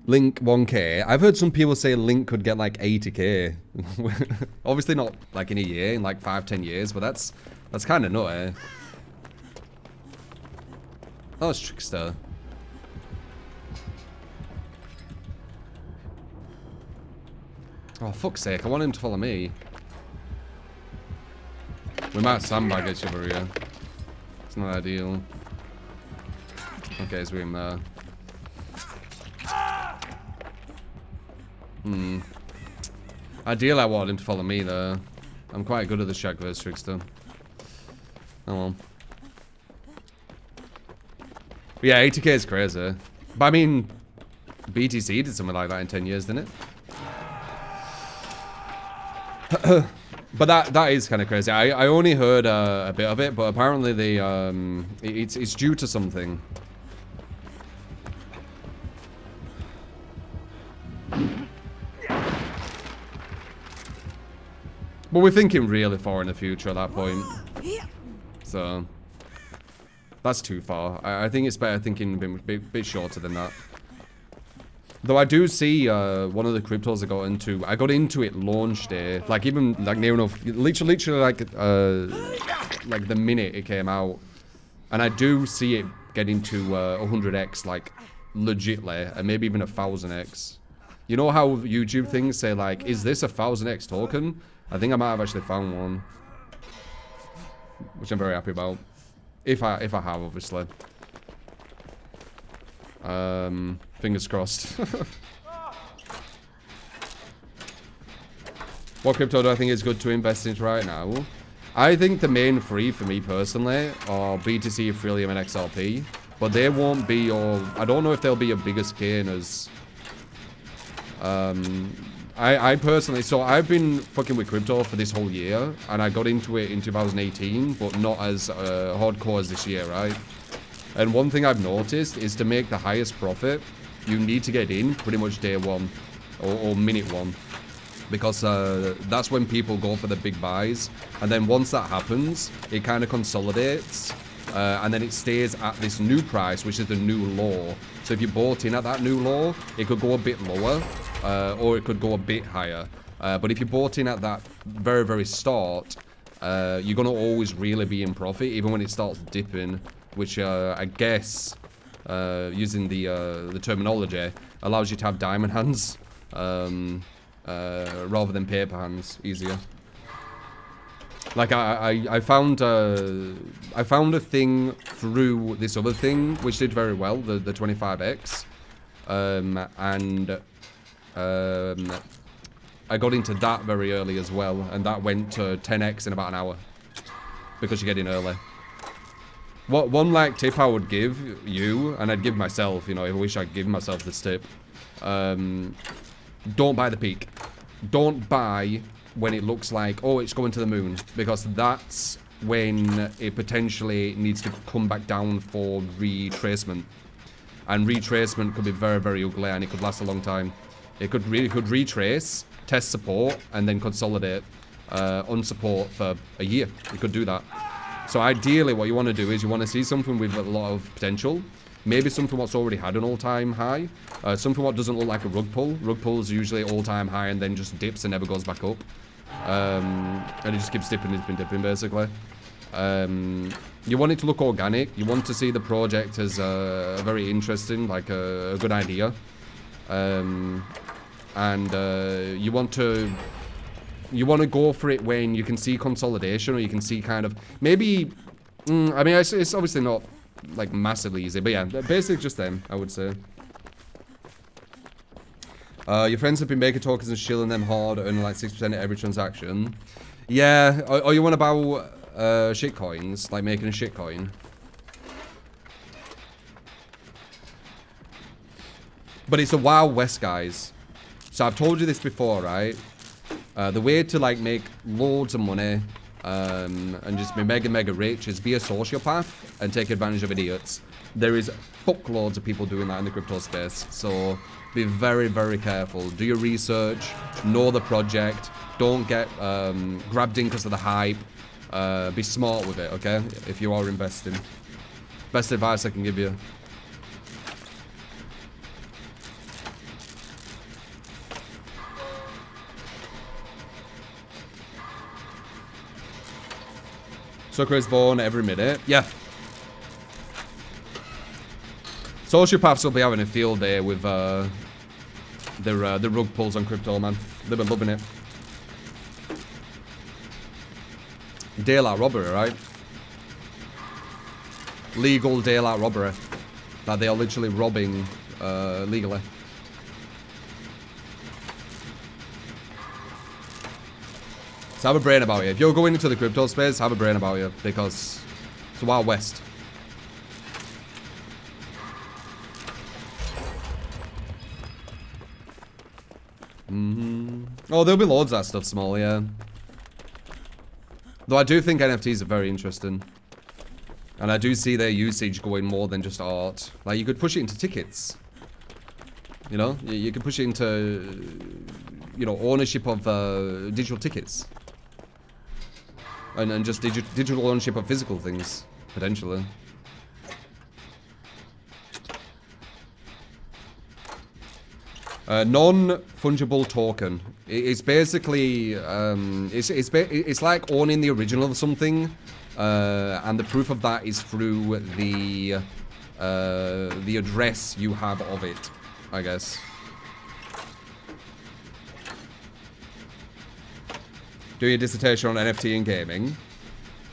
Link 1k. I've heard some people say Link could get like 80k. Obviously not like in a year, in like 5-10 years, but that's kind of nutty. Oh, it's Trickster. Oh, fuck's sake, I want him to follow me. We might sandbag each other here. It's not ideal. Okay, it's him there. Ideally, I want him to follow me there. I'm quite good at the Shaq vs Trickster. Oh well. But yeah, 80k is crazy. But I mean, BTC did something like that in 10 years, didn't it? But that is kind of crazy. I only heard a bit of it, but apparently they it's due to something. But we're thinking really far in the future at that point. So that's too far. I think it's better thinking a bit shorter than that. Though I do see one of the cryptos I got into it launch day, like even like near enough, literally like the minute it came out, and I do see it getting to 100x like legitly, and maybe even 1000x. You know how YouTube things say like, is this a 1000x token? I think I might have actually found one, which I'm very happy about. If I have, obviously. Fingers crossed. What crypto do I think is good to invest in right now? I think the main three for me personally are BTC, Ethereum, and XRP. But they won't be your... I don't know if they'll be your biggest gainers. I personally... So I've been fucking with crypto for this whole year. And I got into it in 2018, but not as hardcore as this year, right? And one thing I've noticed is to make the highest profit, you need to get in pretty much day one or minute one. Because that's when people go for the big buys. And then once that happens, it kind of consolidates. And then it stays at this new price, which is the new low. So if you bought in at that new low, it could go a bit lower. Or it could go a bit higher. But if you bought in at that very, very start, you're going to always really be in profit, even when it starts dipping. Which I guess, using the terminology, allows you to have diamond hands rather than paper hands, easier. Like I found a thing through this other thing which did very well, the 25x, and I got into that very early as well, and that went to 10x in about an hour because you get in early. What one like tip I would give you, and I'd give myself, you know, I wish I'd give myself this tip. Don't buy the peak. Don't buy when it looks like, oh, it's going to the moon, because that's when it potentially needs to come back down for retracement. And retracement could be very, very ugly, and it could last a long time. It could retrace, test support, and then consolidate on support for a year. It could do that. So ideally what you want to do is you want to see something with a lot of potential. Maybe something what's already had an all-time high. Something what doesn't look like a rug pull. Rug pull is usually all-time high and then just dips and never goes back up. And it just keeps dipping, basically. You want it to look organic. You want to see the project as very interesting, like a good idea. And you want to go for it when you can see consolidation, or you can see kind of maybe. I mean, it's obviously not like massively easy, but yeah, basically just them, I would say. Your friends have been making tokens and shilling them hard, earning like 6% of every transaction. Yeah, or you want about shit coins, like making a shit coin. But it's a Wild West, guys. So I've told you this before, right? The way to like make loads of money and just be mega rich is be a sociopath and take advantage of idiots. There is fuckloads of people doing that in the crypto space, so be very careful. Do your research, know the project, don't get grabbed in because of the hype. Be smart with it, okay, if you are investing. Best advice I can give you. Sucker is born every minute. Yeah. Sociopaths will be having a field day with the rug pulls on crypto, man. They've been loving it. Daylight robbery, right? Legal daylight robbery. That they are literally robbing legally. So have a brain about you. If you're going into the crypto space, have a brain about you, because it's a Wild West. Oh, there'll be loads of that stuff small, yeah. Though I do think NFTs are very interesting. And I do see their usage going more than just art. Like, you could push it into tickets. You know? You could push it into, you know, ownership of digital tickets. And just digital ownership of physical things, potentially. Non-fungible token. It's basically it's like owning the original of something, and the proof of that is through the address you have of it, I guess. Do your dissertation on NFT and gaming.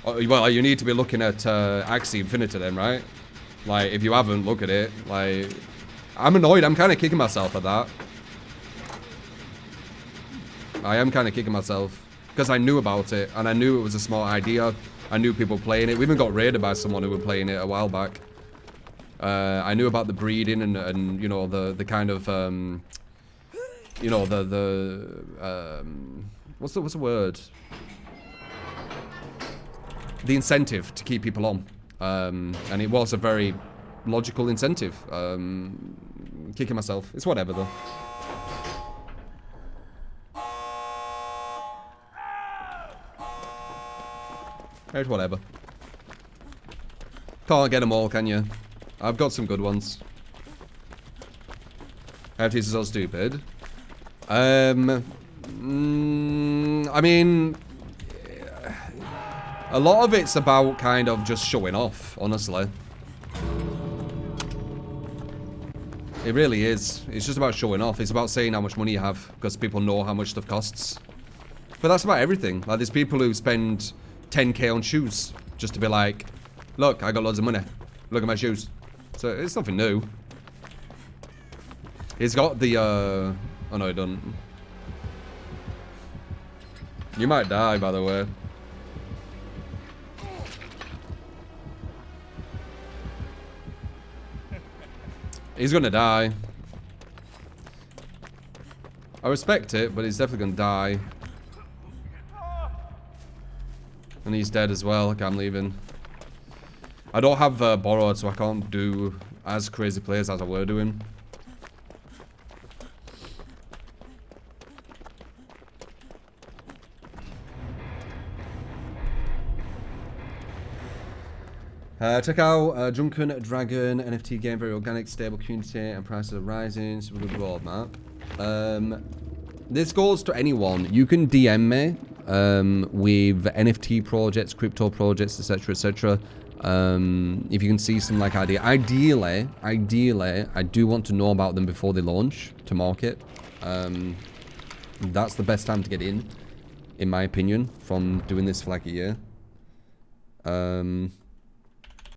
Well, you need to be looking at Axie Infinity then, right? Like, if you haven't, look at it. Like, I'm annoyed. I'm kind of kicking myself at that. I am kind of kicking myself. Because I knew about it, and I knew it was a smart idea. I knew people playing it. We even got raided by someone who were playing it a while back. I knew about the breeding and you know, the kind of, you know, what's the word? The incentive to keep people on. And it was a very logical incentive. Kicking myself. It's whatever, though. It's whatever. Can't get them all, can you? I've got some good ones. NFTs are so stupid. I mean, a lot of it's about kind of just showing off, honestly. It really is. It's just about showing off. It's about saying how much money you have, because people know how much stuff costs. But that's about everything. Like, there's people who spend 10k on shoes just to be like, look, I got loads of money. Look at my shoes. So it's nothing new. He's got the, oh no, he doesn't. You might die, by the way. He's gonna die. I respect it, but he's definitely gonna die. And he's dead as well. Okay, I'm leaving. I don't have borrowed, so I can't do as crazy plays as I were doing. Check out Drunken Dragon NFT game, very organic, stable community, and prices are rising. Super good roadmap. This goes to anyone. You can DM me with NFT projects, crypto projects, etc., etc. If you can see some like idea. Ideally, I do want to know about them before they launch to market. That's the best time to get in my opinion, from doing this for like a year.